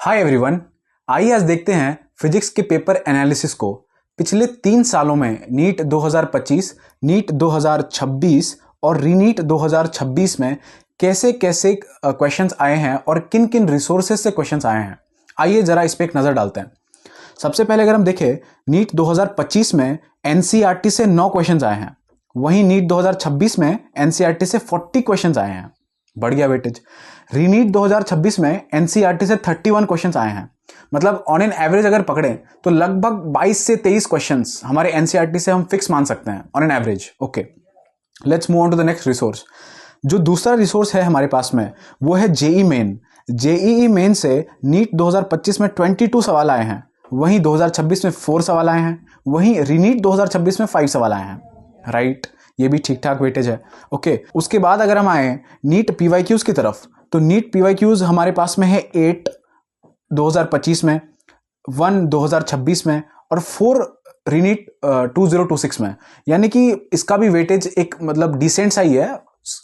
Hi everyone, आइए आज देखते हैं फिजिक्स के पेपर एनालिसिस को। पिछले 3 सालों में नीट 2025, नीट 2026 और रीनीट 2026 में कैसे कैसे क्वेश्चंस आए हैं और किन किन रिसोर्सेज से क्वेश्चंस आए हैं। आइए जरा इस पे एक नज़र डालते हैं। सबसे पहले अगर हम देखें, नीट 2025 में एनसीईआरटी से 9 क्वेश्चंस आए हैं, वहीं नीट 2026 में एनसीईआरटी से 40 क्वेश्चंस आए हैं, बढ़ गया वेटेज। रीनीट 2026 में एनसीईआरटी से 31 क्वेश्चंस आए हैं, मतलब ऑन एन एवरेज अगर पकड़ें तो लगभग 22 से 23 क्वेश्चंस हमारे एनसीईआरटी से हम फिक्स मान सकते हैं on an average. Okay, let's move on to the next resource. जो दूसरा रिसोर्स है हमारे पास में वो है जेई मेन। जेईई मेन से नीट 2025 में 22 सवाल आए हैं, वहीं 2026 में 4 सवाल आए हैं, वहीं रीनीट 2026 में 5 सवाल आए हैं। राइट, ये भी ठीक ठाक वेटेज है। ओके, उसके बाद अगर हम आए नीट पीवाईक्यूज की तरफ, तो नीट पीवाईक्यूज हमारे पास में है 8 2025 में, 1 2026 में और 4 रीनीट 2026 में। यानी कि इसका भी वेटेज एक मतलब डिसेंट सा ही है,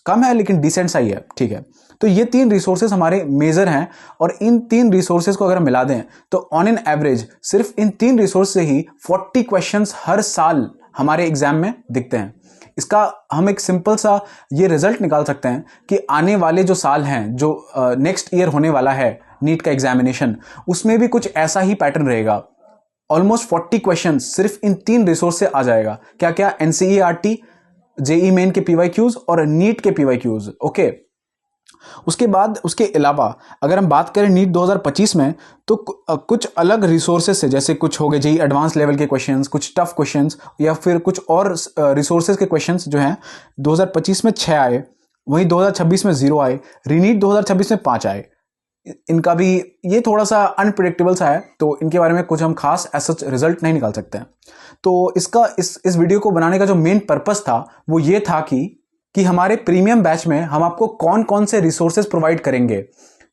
कम है लेकिन डिसेंट सा ही है। ठीक है, तो ये 3 रिसोर्सेज हमारे मेजर हैं और इन 3 रिसोर्सेज को अगर हम मिला दें तो ऑन एन एवरेज सिर्फ इन 3 रिसोर्स से ही 40 क्वेश्चंस हर साल हमारे एग्जाम में दिखते हैं। इसका हम एक सिंपल सा ये रिजल्ट निकाल सकते हैं कि आने वाले जो साल हैं, जो नेक्स्ट ईयर होने वाला है नीट का एग्जामिनेशन, उसमें भी कुछ ऐसा ही पैटर्न रहेगा। ऑलमोस्ट 40 क्वेश्चन सिर्फ इन 3 रिसोर्स से आ जाएगा। क्या क्या? एनसीईआरटी, जेई मेन के पीवाईक्यूज और नीट के पीवाईक्यूज। ओके, उसके बाद उसके अलावा अगर हम बात करें नीट 2025 में तो कुछ अलग रिसोर्सेज से, जैसे कुछ हो गए जेई एडवांस लेवल के क्वेश्चंस, कुछ टफ क्वेश्चंस या फिर कुछ और रिसोर्सेज के क्वेश्चंस जो हैं 2025 में 6 आए, वहीं 2026 में 0 आए, रीनीट 2026 में 5 आए। इनका भी ये थोड़ा सा अनप्रिडिक्टेबल सा है, तो इनके बारे में कुछ हम खास ऐसा रिजल्ट नहीं निकाल सकते हैं। तो इसका इस वीडियो को बनाने का जो मेन पर्पस था वो ये था कि हमारे प्रीमियम बैच में हम आपको कौन कौन से रिसोर्सेज प्रोवाइड करेंगे।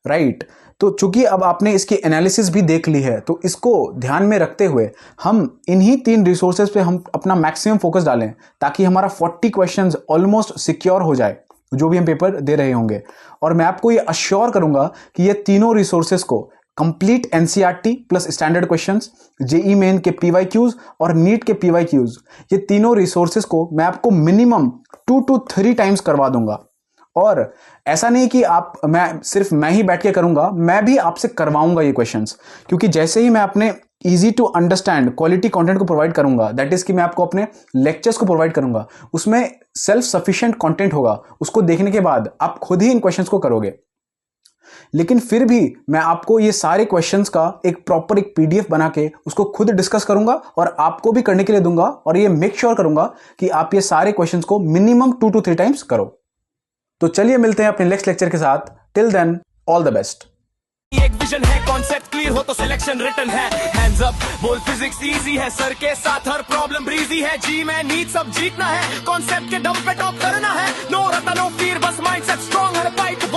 राइट, तो चूंकि अब आपने इसकी एनालिसिस भी देख ली है, तो इसको ध्यान में रखते हुए हम इन्हीं 3 रिसोर्सेज पे हम अपना मैक्सिमम फोकस डालें ताकि हमारा 40 क्वेश्चंस ऑलमोस्ट सिक्योर हो जाए जो भी हम पेपर दे रहे होंगे। और मैं आपको ये अश्योर करूंगा कि ये तीनों रिसोर्सेज को complete NCERT plus standard questions, JEE Main के पीवाईक्यूज और नीट के पीवाईक्यूज, ये तीनों रिसोर्सेज को मैं आपको मिनिमम 2 to 3 टाइम्स करवा दूंगा। और ऐसा नहीं कि मैं ही बैठ के करूंगा, मैं भी आपसे करवाऊंगा ये क्वेश्चंस, क्योंकि जैसे ही मैं अपने easy to understand quality content को प्रोवाइड करूंगा, दैट इज कि मैं आपको अपने लेक्चर्स को प्रोवाइड करूंगा, उसमें सेल्फ सफिशिएंट कंटेंट होगा, उसको देखने के बाद आप खुद ही इन क्वेश्चंस को करोगे। लेकिन फिर भी मैं आपको ये सारे क्वेश्चंस का एक प्रॉपर एक पीडीएफ बना के उसको खुद डिस्कस करूंगा और आपको भी करने के लिए दूंगा, और ये मेक श्योर करूंगा कि आप ये सारे क्वेश्चंस को मिनिमम 2 to 3 टाइम्स करो। तो चलिए मिलते हैं अपने नेक्स्ट लेक्चर के साथ। Till then, all the best. एक विजन है, कॉन्सेप्ट क्लियर हो तो सिलेक्शन रिटन है। हैंड्स अप, बोल फिजिक्स इजी है, सर के साथ हर प्रॉब्लम ब्रीजी है। जी मैं नीट सब जीतना है, कॉन्सेप्ट के दम पे टॉप करना है। नो रटा नो फियर, बस माइंडसेट स्ट्रांग, हर फाइट